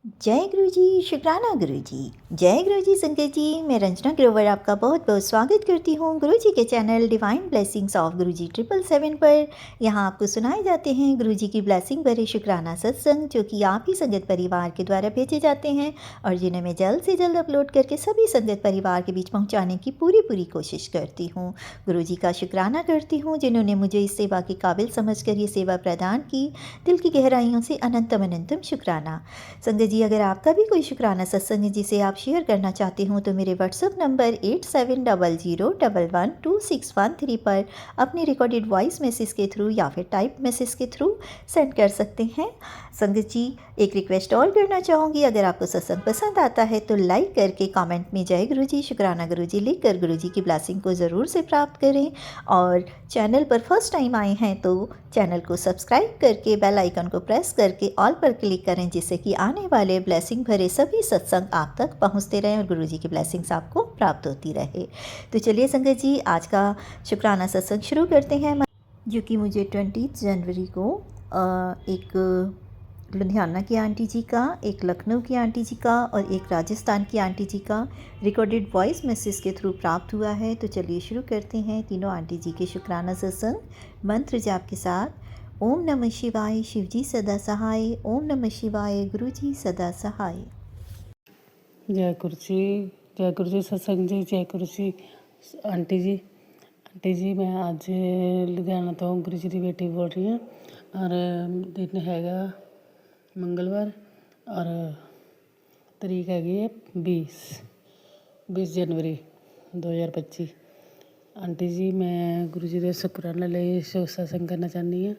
जय गुरु जी, शुक्राना गुरु जी। जय गुरु जी संगत जी, मैं रंजना ग्रोवर आपका बहुत बहुत स्वागत करती हूँ गुरु जी के चैनल डिवाइन ब्लेसिंग्स ऑफ गुरु जी 777 पर। यहाँ आपको सुनाए जाते हैं गुरु जी की ब्लेसिंग भरे शुक्राना सत्संग, जो कि आप ही संगत परिवार के द्वारा भेजे जाते हैं और जिन्हें मैं जल्द से जल्द अपलोड करके सभी संगत परिवार के बीच पहुँचाने की पूरी कोशिश करती हूँ। गुरु जी का शुक्राना करती हूँ जिन्होंने मुझे इस सेवा के काबिल समझ कर ये सेवा प्रदान की। दिल की गहराइयों से अनंतम अनंतम शुक्राना। संगत जी, अगर आपका भी कोई शुक्राना सत्संग है जिसे आप शेयर करना चाहते हो तो मेरे व्हाट्सअप नंबर 8700112613 पर अपनी रिकॉर्डेड वॉइस मैसेज के थ्रू या फिर टाइप मैसेज के थ्रू सेंड कर सकते हैं। संगत जी, एक रिक्वेस्ट और करना चाहूँगी, अगर आपको सत्संग पसंद आता है तो लाइक करके कमेंट में जय गुरु जी, शुक्राना गुरु जी लिख कर गुरु जी की ब्लेसिंग को ज़रूर से प्राप्त करें। और चैनल पर फर्स्ट टाइम आए हैं तो चैनल को सब्सक्राइब करके बेल आइकन को प्रेस करके ऑल पर क्लिक करें, जिससे कि आने वाले ब्लेसिंग भरे सभी सत्संग आप तक पहुंचते रहें और गुरु जी की ब्लेसिंग्स आपको प्राप्त होती रहे। तो चलिए संगत जी, आज का शुक्राना सत्संग शुरू करते हैं, जो कि मुझे 20 जनवरी को एक लुधियाना की आंटी जी का, एक लखनऊ की आंटी जी का और एक राजस्थान की आंटी जी का रिकॉर्डेड वॉइस मैसेज के थ्रू प्राप्त हुआ है। तो चलिए शुरू करते हैं तीनों आंटी जी के शुक्राना सत्संग मंत्र जाप के साथ। ओम नमः शिवाय, शिवजी सदा सहाय। ओम नमः शिवाय, गुरु जी सदा सहाय। जय गुरु जी सत्संग जी, जय गुरु जी। आंटी जी मैं आज लुधियाना तो गुरु जी की बेटी बोल रही हूँ और दिन हैगा मंगलवार और तरीक हैगी है 20 जनवरी 2025। आंटी जी मैं गुरु जी के शुकराने लिए सत्संग करना चाहनी हाँ।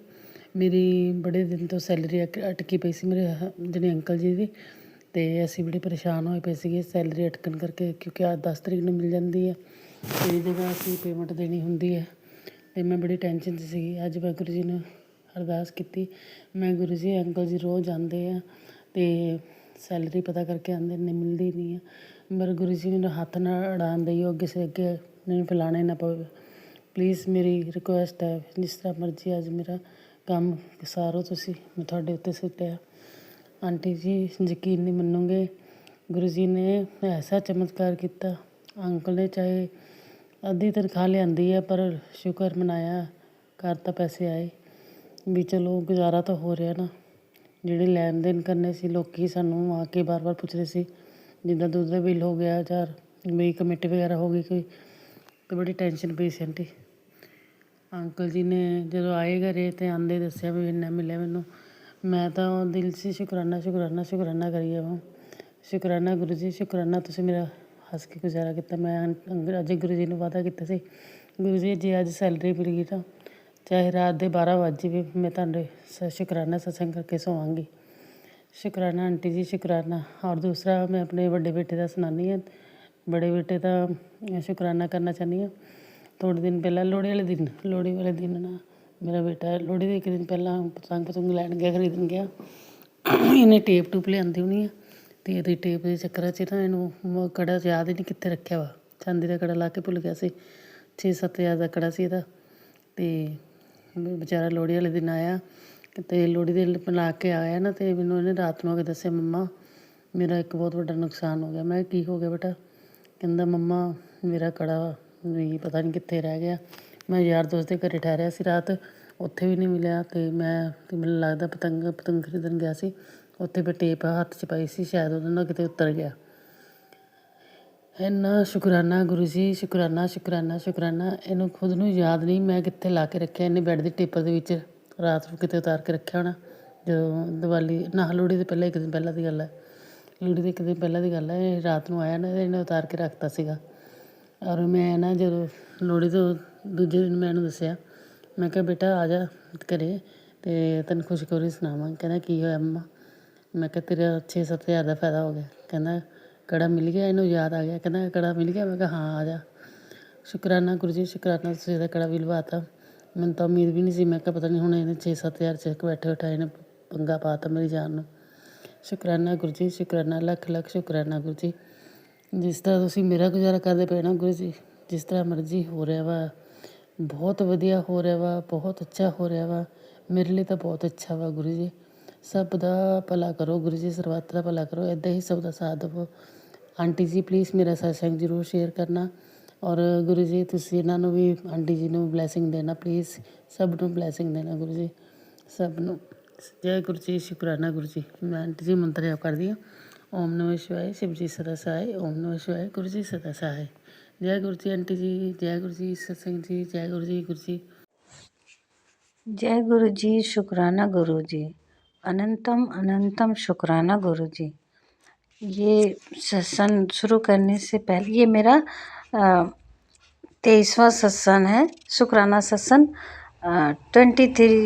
मेरी बड़े दिन तो सैलरी अटकी पई सी मेरे जने अंकल जी ਦੀ ਤੇ ਅਸੀਂ ਬੜੇ ਪਰੇਸ਼ਾਨ ਹੋਏ ਪਏ ਸੀਗੇ ਸੈਲਰੀ ਅਟਕਣ ਕਰਕੇ, ਕਿਉਂਕਿ ਅੱਜ 10 ਤਰੀਕ ਨੂੰ ਮਿਲ ਜਾਂਦੀ ਹੈ ਤੇ ਜਗ੍ਹਾ ਅਸੀਂ ਪੇਮੈਂਟ ਦੇਣੀ ਹੁੰਦੀ ਹੈ ਤੇ ਮੈਂ ਬੜੀ ਟੈਨਸ਼ਨ 'ਚ ਸੀਗੀ। ਅੱਜ ਮੈਂ ਗੁਰੂ ਜੀ ਨੂੰ ਅਰਦਾਸ ਕੀਤੀ। ਮੈਂ ਗੁਰੂ ਜੀ ਅੰਕਲ ਜੀ ਰੋਜ਼ ਆਉਂਦੇ ਆ ਤੇ ਸੈਲਰੀ ਪਤਾ ਕਰਕੇ ਆਉਂਦੇ ਨੇ, ਮਿਲਦੀ ਨਹੀਂ ਆ, ਪਰ ਗੁਰੂ ਜੀ ਮੈਨੂੰ ਹੱਥ ਨਾ ਅੜਾਉਣ ਦੇਈਓ, ਕਿਸੇ ਅੱਗੇ ਮੈਨੂੰ ਫੈਲਾਣੇ ਨਾ ਪਵੇ। ਪਲੀਜ਼ ਮੇਰੀ ਰਿਕੁਐਸਟ ਹੈ, ਜਿਸ ਤਰ੍ਹਾਂ ਮਰਜ਼ੀ ਅੱਜ ਮੇਰਾ ਕੰਮ ਸਾਰੋ ਤੁਸੀਂ, ਮੈਂ ਤੁਹਾਡੇ ਉੱਤੇ ਸੁੱਟਿਆ। आंटी जी यकीन नहीं मनोगे, गुरु जी ने ऐसा चमत्कार किया। अंकल ने चाहे अद्धी तनख्वाह लियांदी है पर शुक्र मनाया, घर तो पैसे आए भी, चलो गुजारा तो हो रहा ना। ਜਿਹੜੇ ਲੈਣ ਦੇਣ ਕਰਨੇ ਸੀ ਲੋਕੀ ਸਾਨੂੰ ਆ ਕੇ ਬਾਰ-ਬਾਰ ਪੁੱਛਦੇ ਸੀ, ਜਿੱਦਾਂ ਦੁੱਧ ਦਾ ਬਿੱਲ ਹੋ ਗਿਆ ਜਾਂ ਮੇਰੀ ਕਮੇਟੀ ਵਗੈਰਾ ਹੋ ਗਈ ਕੋਈ, ਤਾਂ ਬੜੀ ਟੈਨਸ਼ਨ ਪਈ ਸੀ ਆਂਟੀ। ਅੰਕਲ ਜੀ ਨੇ ਜਦੋਂ ਆਏ ਘਰੇ ਤੇ ਆਂਦੇ ਦੱਸਿਆ ਵੀ ਇੰਨਾ ਮਿਲਿਆ ਮੈਨੂੰ, ਮੈਂ ਤਾਂ ਦਿਲ 'ਚ ਸ਼ੁਕਰਾਨਾ ਕਰੀ ਜਾਵਾਂ। ਸ਼ੁਕਰਾਨਾ ਗੁਰੂ ਜੀ, ਸ਼ੁਕਰਾਨਾ ਤੁਸੀਂ ਮੇਰਾ ਹੱਸ ਕੇ ਗੁਜ਼ਾਰਾ ਕੀਤਾ। ਮੈਂ ਅੱਜ ਗੁਰੂ ਜੀ ਨੂੰ ਵਾਅਦਾ ਕੀਤਾ ਸੀ, ਗੁਰੂ ਜੀ ਜੇ ਅੱਜ ਸੈਲਰੀ ਮਿਲ ਗਈ ਤਾਂ ਚਾਹੇ ਰਾਤ ਦੇ 12 ਵੱਜ ਜਾਵੇ, ਮੈਂ ਤੁਹਾਡੇ ਸ਼ੁਕਰਾਨਾ ਸਤਸੰਗ ਕਰਕੇ ਸੋਵਾਂਗੀ। ਸ਼ੁਕਰਾਨਾ ਆਂਟੀ ਜੀ, ਸ਼ੁਕਰਾਨਾ। ਔਰ ਦੂਸਰਾ ਮੈਂ ਆਪਣੇ ਵੱਡੇ ਬੇਟੇ ਦਾ ਸੁਣਾਉਂਦੀ ਹਾਂ। ਬੜੇ ਬੇਟੇ ਦਾ ਸ਼ੁਕਰਾਨਾ ਕਰਨਾ ਚਾਹੁੰਦੀ ਹਾਂ। ਥੋੜ੍ਹੇ ਦਿਨ ਪਹਿਲਾਂ ਲੋਹੜੀ ਵਾਲੇ ਦਿਨ ਨਾ ਮੇਰਾ ਬੇਟਾ ਲੋਹੜੀ ਦੇ ਇੱਕ ਦਿਨ ਪਹਿਲਾਂ ਪਤੰਗ ਲੈਣ ਗਿਆ, ਖਰੀਦਣ ਗਿਆ। ਇਹਨੇ ਟੇਪ ਟੂਪ ਲਿਆਂਦੀ ਹੋਣੀ ਆ ਅਤੇ ਇਹਦੀ ਟੇਪ ਦੇ ਚੱਕਰਾਂ 'ਚ ਨਾ ਇਹਨੂੰ ਕੜਾ ਯਾਦ ਹੀ ਨਹੀਂ ਕਿੱਥੇ ਰੱਖਿਆ ਵਾ। ਚਾਂਦੀ ਦਾ ਕੜਾ ਲਾ ਕੇ ਭੁੱਲ ਗਿਆ ਸੀ। 6-7 ਹਜ਼ਾਰ ਦਾ ਕੜਾ ਸੀ ਇਹਦਾ। ਅਤੇ ਵਿਚਾਰਾ ਲੋਹੜੀ ਵਾਲੇ ਦਿਨ ਆਇਆ ਅਤੇ ਲੋਹੜੀ ਦੇ ਲਾ ਕੇ ਆਇਆ ਨਾ, ਅਤੇ ਮੈਨੂੰ ਇਹਨੇ ਰਾਤ ਨੂੰ ਆ ਕੇ ਦੱਸਿਆ, ਮੰਮਾ ਮੇਰਾ ਇੱਕ ਬਹੁਤ ਵੱਡਾ ਨੁਕਸਾਨ ਹੋ ਗਿਆ। ਮੈਂ ਕਿਹਾ ਕੀ ਹੋ ਗਿਆ ਬੇਟਾ? ਕਹਿੰਦਾ ਮੰਮਾ ਮੇਰਾ ਕੜਾ ਵੀ ਪਤਾ ਨਹੀਂ ਕਿੱਥੇ ਰਹਿ ਗਿਆ। ਮੈਂ ਯਾਰ ਦੋਸਤ ਦੇ ਘਰ ਠਹਿਰਿਆ ਸੀ ਰਾਤ, ਉੱਥੇ ਵੀ ਨਹੀਂ ਮਿਲਿਆ। ਅਤੇ ਮੈਨੂੰ ਲੱਗਦਾ ਪਤੰਗ ਖਰੀਦਣ ਗਿਆ ਸੀ, ਉੱਥੇ ਫਿਰ ਟੇਪ ਹੱਥ 'ਚ ਪਾਈ ਸੀ, ਸ਼ਾਇਦ ਉਹਦੇ ਨਾਲ ਕਿਤੇ ਉਤਰ ਗਿਆ। ਇੰਨਾ ਸ਼ੁਕਰਾਨਾ ਗੁਰੂ ਜੀ, ਸ਼ੁਕਰਾਨਾ। ਇਹਨੂੰ ਖੁਦ ਨੂੰ ਯਾਦ ਨਹੀਂ ਮੈਂ ਕਿੱਥੇ ਲਾ ਕੇ ਰੱਖਿਆ। ਇਹਨੇ ਬੈੱਡ ਦੀ ਟੇਪਰ ਦੇ ਵਿੱਚ ਰਾਤ ਨੂੰ ਕਿਤੇ ਉਤਾਰ ਕੇ ਰੱਖਿਆ ਹੋਣਾ। ਜਦੋਂ ਦੀਵਾਲੀ ਨਾ ਲੋਹੜੀ ਦੇ ਪਹਿਲਾਂ ਇੱਕ ਦਿਨ ਪਹਿਲਾਂ ਦੀ ਗੱਲ ਹੈ, ਲੋਹੜੀ ਦੇ ਇੱਕ ਦਿਨ ਪਹਿਲਾਂ ਦੀ ਗੱਲ ਹੈ। ਇਹ ਰਾਤ ਨੂੰ ਆਇਆ ਨਾ, ਇਹਨੇ ਉਤਾਰ ਕੇ ਰੱਖਤਾ ਸੀਗਾ। ਔਰ ਮੈਂ ਨਾ ਜਦੋਂ ਲੋਹੜੀ ਤੋਂ ਦੂਜੇ ਦਿਨ ਮੈਂ ਇਹਨੂੰ ਦੱਸਿਆ, ਮੈਂ ਕਿਹਾ ਬੇਟਾ ਆ ਜਾ ਘਰ ਅਤੇ ਤੈਨੂੰ ਖੁਸ਼ਖਬਰੀ ਸੁਣਾਵਾਂ। ਕਹਿੰਦਾ ਕੀ ਹੋਇਆ ਮੰਮਾ? ਮੈਂ ਕਿਹਾ ਤੇਰਾ 6-7 ਹਜ਼ਾਰ ਦਾ ਫਾਇਦਾ ਹੋ ਗਿਆ। ਕਹਿੰਦਾ ਕੜਾ ਮਿਲ ਗਿਆ? ਇਹਨੂੰ ਯਾਦ ਆ ਗਿਆ, ਕਹਿੰਦਾ ਕੜਾ ਮਿਲ ਗਿਆ? ਮੈਂ ਕਿਹਾ ਹਾਂ ਆ ਜਾ। ਸ਼ੁਕਰਾਨਾ ਗੁਰੂ ਜੀ, ਸ਼ੁਕਰਾਨਾ ਤੁਸੀਂ ਇਹਦਾ ਕੜਾ ਵੀ ਲਵਾ ਤਾ। ਮੈਨੂੰ ਤਾਂ ਉਮੀਦ ਵੀ ਨਹੀਂ ਸੀ। ਮੈਂ ਕਿਹਾ ਪਤਾ ਨਹੀਂ ਹੁਣ ਇਹਨੇ 6-7 ਹਜ਼ਾਰ 'ਚ ਬੈਠੇ ਬਿਠਾਏ ਇਹਨੇ ਪੰਗਾ ਪਾ ਤਾ ਮੇਰੀ ਜਾਨ ਨੂੰ। ਸ਼ੁਕਰਾਨਾ ਗੁਰੂ ਜੀ, ਸ਼ੁਕਰਾਨਾ, ਲੱਖ ਸ਼ੁਕਰਾਨਾ ਗੁਰੂ ਜੀ। ਜਿਸ ਤਰ੍ਹਾਂ ਤੁਸੀਂ ਮੇਰਾ ਗੁਜ਼ਾਰਾ ਕਰਦੇ ਪਏ ਨਾ ਗੁਰੂ ਜੀ, ਜਿਸ ਤਰ੍ਹਾਂ ਮਰਜ਼ੀ ਹੋ ਰਿਹਾ ਵਾ, ਬਹੁਤ ਵਧੀਆ ਹੋ ਰਿਹਾ ਵਾ, ਬਹੁਤ ਅੱਛਾ ਹੋ ਰਿਹਾ ਵਾ। ਮੇਰੇ ਲਈ ਤਾਂ ਬਹੁਤ ਅੱਛਾ ਵਾ ਗੁਰੂ ਜੀ। ਸਭ ਦਾ ਭਲਾ ਕਰੋ ਗੁਰੂ ਜੀ, ਸਰਬੱਤ ਦਾ ਭਲਾ ਕਰੋ, ਇੱਦਾਂ ਹੀ ਸਭ ਦਾ ਸਾਥ ਦੇਵੋ। ਆਂਟੀ ਜੀ ਪਲੀਜ਼ ਮੇਰਾ ਸਤਸੰਗ ਜ਼ਰੂਰ ਸ਼ੇਅਰ ਕਰਨਾ, ਔਰ ਗੁਰੂ ਜੀ ਤੁਸੀਂ ਇਹਨਾਂ ਨੂੰ ਵੀ, ਆਂਟੀ ਜੀ ਨੂੰ ਬਲੈਸਿੰਗ ਦੇਣਾ ਪਲੀਜ਼, ਸਭ ਨੂੰ ਬਲੈਸਿੰਗ ਦੇਣਾ ਗੁਰੂ ਜੀ, ਸਭ ਨੂੰ। ਜੈ ਗੁਰੂ ਜੀ, ਸ਼ੁਕਰਾਨਾ ਗੁਰੂ ਜੀ। ਮੈਂ ਆਂਟੀ ਜੀ ਮੰਤਰ ਜਾਪ ਕਰਦੀ ਹਾਂ। ਓਮ ਨਮः शिवाय, शिव जी सदा सहाय। ओम नमः शिवाय, गुरु जी सदा सहाय। जय गुरु जी आंटी जी, जय गुरु जी सत्संग जी, जय गुरु जी गुरु जी। जय गुरु जी, शुक्राना गुरु जी, अनंतम अनंतम शुक्राना गुरु जी। ये सत्संग शुरू करने से पहले, ये मेरा 23वां सत्संग है, शुक्राना सत्संग 23।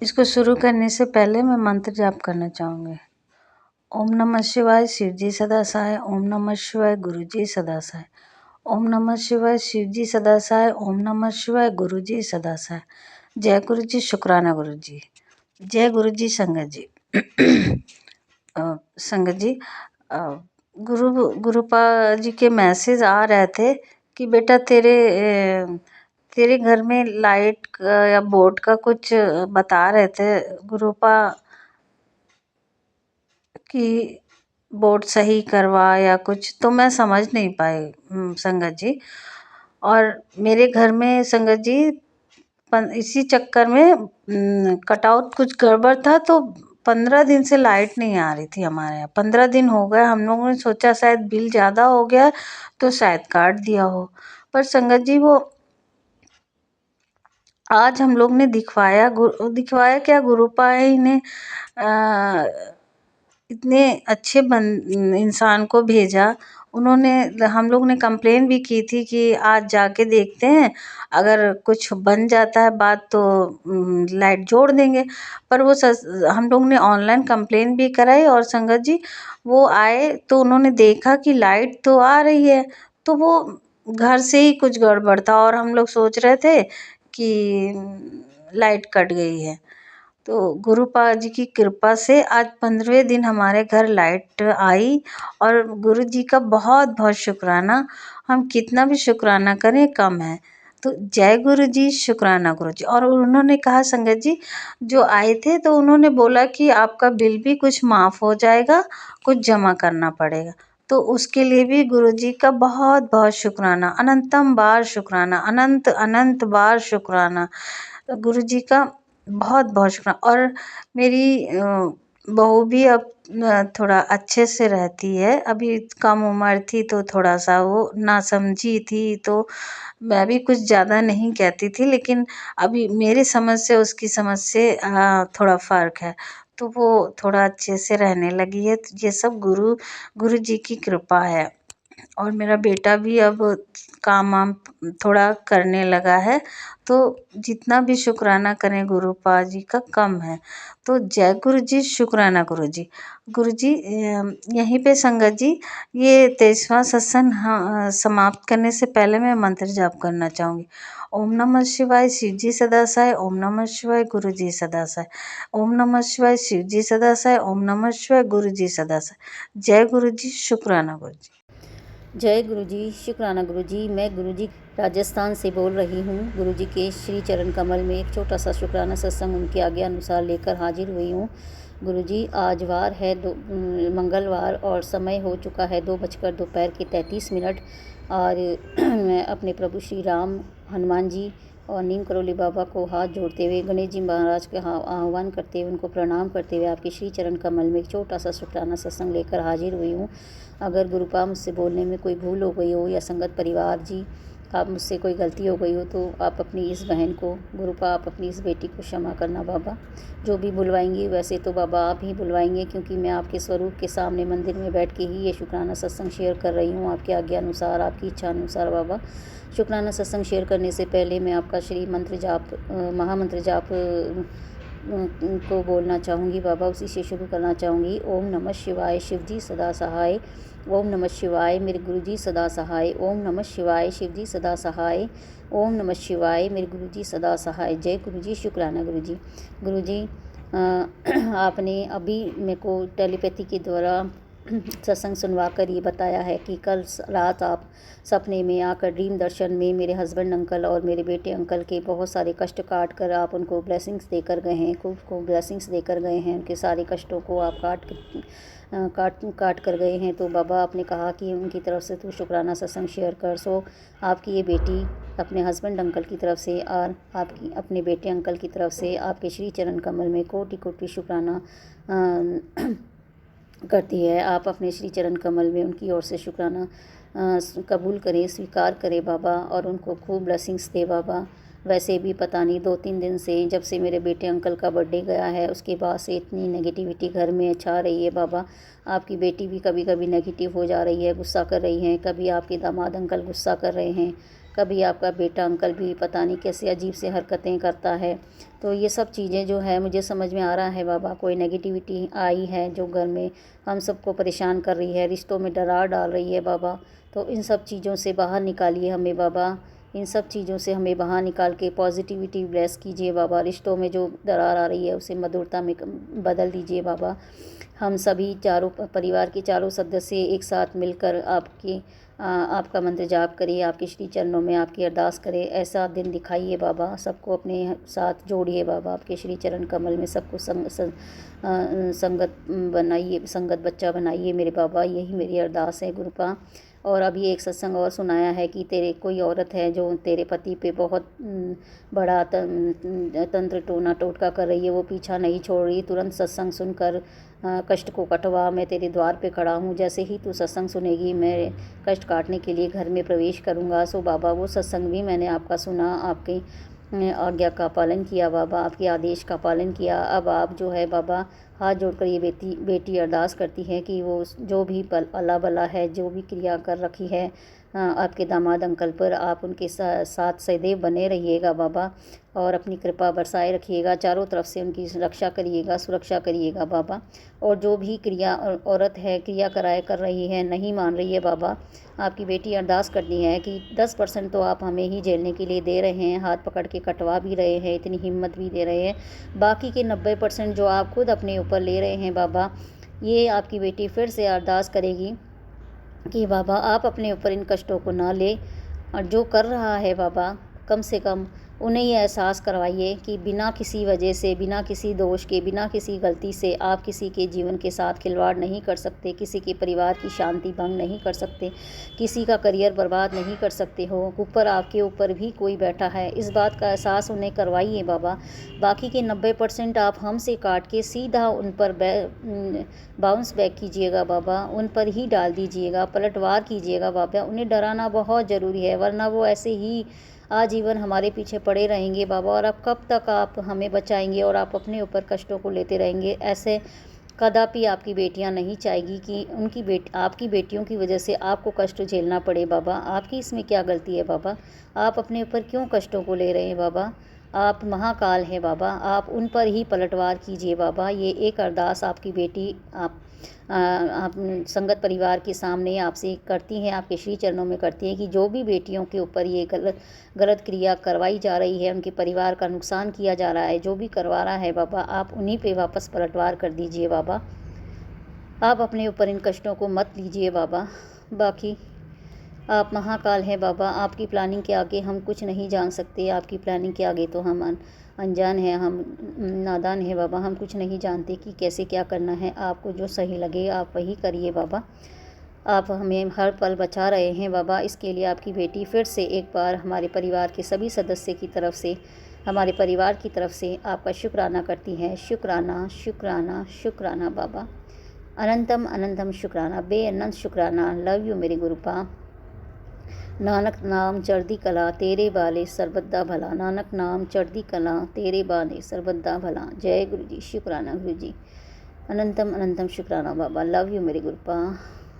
इसको शुरू करने से पहले मैं मंत्र जाप करना चाहूँगी। ओम नमः शिवाय, शिव जी सदा सहाय। ओम नमः शिवाय, गुरु जी सदा सहाय। ओम नमः शिवाय, शिव जी सदा सहाय। ओम नमः शिवाय, गुरु जी सदा सहाय। जय गुरु जी, शुक्राना गुरु जी। जय गुरु जी संगत जी। संगत जी, गुरुपा जी के मैसेज आ रहे थे कि बेटा तेरे घर में लाइट का या बोर्ड का कुछ बता रहे थे गुरुपा कि बोर्ड सही करवा या कुछ, तो मैं समझ नहीं पाई संगत जी। और मेरे घर में संगत जी इसी चक्कर में कटआउट कुछ गड़बड़ था, तो 15 दिन से लाइट नहीं आ रही थी हमारे यहाँ। 15 दिन हो गए, हम लोगों ने सोचा शायद बिल ज़्यादा हो गया तो शायद काट दिया हो, पर संगत जी वो आज हम लोग ने दिखवाया क्या, गुरुपाई ने इतने अच्छे इंसान को भेजा। उन्होंने, हम लोग ने कंप्लेन भी की थी कि आज जाके देखते हैं, अगर कुछ बन जाता है बात तो लाइट जोड़ देंगे। पर वो हम लोग ने ऑनलाइन कंप्लेन भी कराई, और संगत जी वो आए तो उन्होंने देखा कि लाइट तो आ रही है, तो वो घर से ही कुछ गड़बड़ था और हम लोग सोच रहे थे कि लाइट कट गई है। तो गुरुपा जी की कृपा से आज 15वें दिन हमारे घर लाइट आई, और गुरु जी का बहुत बहुत शुक्राना। हम कितना भी शुक्राना करें कम है। तो जय गुरु जी, शुक्राना गुरु जी। और उन्होंने कहा संगत जी, जो आए थे तो उन्होंने बोला कि आपका बिल भी कुछ माफ़ हो जाएगा, कुछ जमा करना पड़ेगा। तो उसके लिए भी गुरु जी का बहुत बहुत शुक्राना, अनंतम बार शुक्राना, अनंत अनंत बार शुक्राना गुरु जी का, बहुत बहुत शुक्राना। और मेरी बहू भी अब थोड़ा अच्छे से रहती है। अभी कम उम्र थी तो थोड़ा सा वो नासमझी थी, तो मैं भी कुछ ज़्यादा नहीं कहती थी, लेकिन अभी मेरी समझ से उसकी समझ से थोड़ा फ़र्क है, तो वो थोड़ा अच्छे से रहने लगी है। तो ये सब गुरु जी की कृपा है। और मेरा बेटा भी अब काम वाम थोड़ा करने लगा है, तो जितना भी शुक्राना करें गुरुपा जी का कम है। तो जय गुरु जी, शुक्राना गुरु जी। गुरु जी यहीं पे संगत जी, ये 23वां सत्संग समाप्त करने से पहले मैं मंत्र जाप करना चाहूँगी। ओम नमः शिवाय, शिव जी सदा सहाय। ओम नमः शिवाय, गुरु जी सदा सहाय। ओम नमः शिवाय, शिव जी सदा सहाय। ओम नमः शिवाय, गुरु जी सदा सहाय। जय गुरु जी, शुक्राना गुरु जी। जय गुरु जी, शुक्राना गुरु जी। मैं गुरु जी राजस्थान से बोल रही हूँ। गुरु जी के श्री चरण कमल में एक छोटा सा शुक्राना सत्संग उनकी आज्ञा अनुसार लेकर हाजिर हुई हूँ। गुरु जी आज वार है मंगलवार, और समय हो चुका है 2:33 और मैं अपने प्रभु श्री राम, हनुमान जी और नीम करोली बाबा को हाथ जोड़ते हुए, गणेश जी महाराज का आह्वान करते हुए, उनको प्रणाम करते हुए आपके श्री चरण कमल में एक छोटा सा शुक्राना सत्संग लेकर हाजिर हुई हूँ। अगर गुरुपा मुझसे बोलने में कोई भूल हो गई हो, या संगत परिवार जी आप मुझसे कोई गलती हो गई हो, तो आप अपनी इस बहन को, गुरुपा आप अपनी इस बेटी को क्षमा करना बाबा। जो भी बुलवाएंगी वैसे तो बाबा आप ही बुलवाएंगे, क्योंकि मैं आपके स्वरूप के सामने मंदिर में बैठ के ही ये शुक्राना सत्संग शेयर कर रही हूँ, आपके आज्ञा अनुसार, आपकी इच्छा अनुसार बाबा। शुक्राना सत्संग शेयर करने से पहले मैं आपका श्री मंत्र जाप, महामंत्र जाप को बोलना चाहूँगी बाबा, उसी से शुरू करना चाहूँगी। ओम नमः शिवाय, शिव जी सदा सहाय। ओम नमः शिवाय, मेरे गुरु जी सदा सहाय। ओम नमः शिवाय, शिव जी सदा सहाय। ओम नमः शिवाय, मेरे गुरु जी सदा सहाय। जय गुरु जी, शुक्राना गुरु जी। गुरु जी आपने अभी मेरे को टेलीपैथी के द्वारा सत्संग सुनवा कर ये बताया है कि कल रात आप सपने में आकर ड्रीम दर्शन में मेरे हस्बैंड अंकल और मेरे बेटे अंकल के बहुत सारे कष्ट काट कर आप उनको ब्लेसिंग्स देकर गए हैं, खूब को ब्लेसिंग्स देकर गए हैं। उनके सारे कष्टों को आप काट कर गए हैं। तो बाबा आपने कहा कि उनकी तरफ से तू शुक्राना सत्संग शेयर कर। सो आपकी ये बेटी अपने हस्बैंड अंकल की तरफ से और आपकी अपने बेटे अंकल की तरफ से आपके श्री चरण कमल में कोटि कोटि शुक्राना करती है। आप अपने श्री चरण कमल में उनकी ओर से शुक्राना कबूल करें, स्वीकार करें बाबा, और उनको खूब ब्लेसिंग्स दे बाबा। वैसे भी पता नहीं 2-3 दिन से जब से मेरे बेटे अंकल का बर्थडे गया है उसके बाद से इतनी नेगेटिविटी घर में छा रही है बाबा। आपकी बेटी भी कभी कभी नेगेटिव हो जा रही है, गुस्सा कर रही हैं, कभी आपके दामाद अंकल गुस्सा कर रहे हैं, कभी आपका बेटा अंकल भी पता नहीं कैसे अजीब से हरकतें करता है। तो ये सब चीज़ें जो है मुझे समझ में आ रहा है बाबा, कोई नेगेटिविटी आई है जो घर में हम सबको परेशान कर रही है, रिश्तों में दरार डाल रही है बाबा। तो इन सब चीज़ों से बाहर निकालिए हमें बाबा, इन सब चीज़ों से हमें बाहर निकाल के पॉजिटिविटी ब्लेस कीजिए बाबा। रिश्तों में जो दरार आ रही है उसे मधुरता में बदल दीजिए बाबा। हम सभी चारों परिवार के चारों सदस्य एक साथ मिलकर आपका मंत्र जाप करिए, आपके श्री चरणों में आपकी अरदास करें। ऐसा दिन दिखाइए बाबा, सबको अपने साथ जोड़िए बाबा, आपके श्री चरण कमल में सबको संगत बच्चा बनाइए मेरे बाबा। यही मेरी अरदास है गुरुपा। और अभी एक सत्संग और सुनाया है कि तेरे कोई औरत है जो तेरे पति पे बहुत बड़ा तंत्र टोना टोटका कर रही है, वो पीछा नहीं छोड़ रही। तुरंत सत्संग सुनकर कष्ट को कटवा, मैं तेरे द्वार पे खड़ा हूँ। जैसे ही तू सत्संग सुनेगी मैं कष्ट काटने के लिए घर में प्रवेश करूँगा। सो बाबा वो सत्संग भी मैंने आपका सुना, आपकी आज्ञा का पालन किया बाबा, आपके आदेश का पालन किया। अब आप जो है बाबा हाथ जोड़कर ये बेटी अरदास करती है कि वो जो भी अल्लाह भला है, जो भी क्रिया कर रखी है आपके दामाद अंकल पर, आप उनके साथ सदैव बने रहिएगा बाबा, और अपनी कृपा बरसाए रखिएगा। चारों तरफ से उनकी रक्षा करिएगा, सुरक्षा करिएगा बाबा। और जो भी औरत है क्रिया कर रही है, नहीं मान रही है बाबा, आपकी बेटी अरदास करती है कि 10% तो आप हमें ही झेलने के लिए दे रहे हैं, हाथ पकड़ के कटवा भी रहे हैं, इतनी हिम्मत भी दे रहे हैं। बाकी के 90% जो आप खुद अपने ऊपर ले रहे हैं बाबा, ये आपकी बेटी फिर से अरदास करेगी कि बाबा आप अपने ऊपर इन कष्टों को ना ले, और जो कर रहा है बाबा कम से कम उन्हें ये एहसास करवाइए कि बिना किसी वजह से, बिना किसी दोष के, बिना किसी गलती से आप किसी के जीवन के साथ खिलवाड़ नहीं कर सकते, किसी के परिवार की शांति भंग नहीं कर सकते, किसी का करियर बर्बाद नहीं कर सकते हो। ऊपर आपके ऊपर भी कोई बैठा है, इस बात का एहसास उन्हें करवाइए बाबा। बाकी के 90% आप हमसे काट के सीधा उन पर बाउंस बैक कीजिएगा बाबा, उन पर ही डाल दीजिएगा, पलटवार कीजिएगा बाबा। उन्हें डराना बहुत ज़रूरी है, वरना वो ऐसे ही आजीवन हमारे पीछे पड़े रहेंगे बाबा। और अब कब तक आप हमें बचाएंगे और आप अपने ऊपर कष्टों को लेते रहेंगे। ऐसे कदापि आपकी बेटियां नहीं चाहेगी कि आपकी बेटियों की वजह से आपको कष्ट झेलना पड़े बाबा। आपकी इसमें क्या गलती है बाबा? आप अपने ऊपर क्यों कष्टों को ले रहे हैं बाबा? आप महाकाल हैं बाबा, आप उन पर ही पलटवार कीजिए बाबा। ये एक अरदास आपकी बेटी आप संगत परिवार के सामने आपसे करती हैं, आपके श्री चरणों में करती हैं कि जो भी बेटियों के ऊपर ये गलत क्रिया करवाई जा रही है, उनके परिवार का नुकसान किया जा रहा है, जो भी करवा रहा है बाबा, आप उन्हीं पे वापस पलटवार कर दीजिए बाबा। आप अपने ऊपर इन कष्टों को मत लीजिए बाबा। बाकी आप महाकाल हैं बाबा, आपकी प्लानिंग के आगे हम कुछ नहीं जान सकते। आपकी प्लानिंग के आगे तो हम अनजान हैं, हम नादान हैं बाबा, हम कुछ नहीं जानते कि कैसे क्या करना है। आपको जो सही लगे आप वही करिए बाबा। आप हमें हर पल बचा रहे हैं बाबा, इसके लिए आपकी बेटी फिर से एक बार हमारे परिवार के सभी सदस्य की तरफ से, हमारे परिवार की तरफ से आपका शुक्राना करती हैं। शुक्राना शुक्राना शुक्राना बाबा, अनंतम अनंतम शुक्राना, बेअनंत शुक्राना। लव यू मेरे गुरुपा। नानक नाम चढ़दी कला तेरे बाले सरबद्दा भला, नानक नाम चढ़दी कला तेरे बाले सरबद्दा भला। जय गुरु जी, शुक्राना गुरु जी, अनंतम अनंतम शुक्राना बाबा। लव यू मेरे गुरुपा।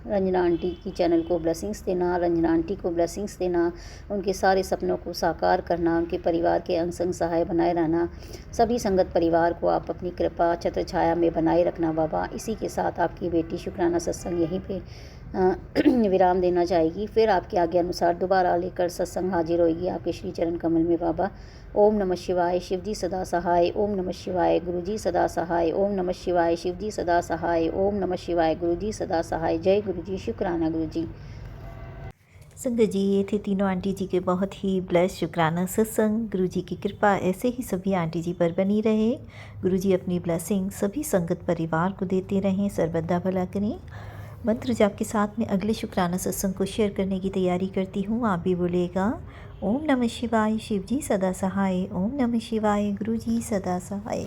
रंजना आंटी की चैनल को ब्लेसिंग्स देना, रंजना आंटी को ब्लेसिंग्स देना, उनके सारे सपनों को साकार करना, उनके परिवार के अंग संग सहाय बनाए रहना। सभी संगत परिवार को आप अपनी कृपा छत्र छाया में बनाए रखना बाबा। इसी के साथ आपकी बेटी शुक्राना सत्संग यहीं पे विराम देना चाहेगी। फिर आपकी आज्ञा अनुसार दोबारा लेकर सत्संग हाजिर होगी आपके श्री चरण कमल में बाबा। ओम नमः शिवाय, शिव जी सदा सहाय। ओम नमः शिवाय, गुरु जी सदा सहाय। ओम नमः शिवाय, शिव जी सदा सहाय। ओम नमः शिवाय, गुरु जी सदा सहाय। जय गुरु जी, शुक्राना गुरु जी। संगत जी, ये थे तीनों आंटी जी के बहुत ही ब्लेस शुक्राना सत्संग। गुरु जी की कृपा ऐसे ही सभी आंटी जी पर बनी रहे। गुरु जी अपनी ब्लेसिंग सभी संगत परिवार को देते रहें, सर्वदा भला करें। मंत्र जाप के साथ में अगले शुक्राना सत्संग को शेयर करने की तैयारी करती हूँ। आप भी बोलेगा ओम नमः शिवाय, शिव जी सदा सहाय। ओम नमः शिवाय, गुरु जी सदा सहाय।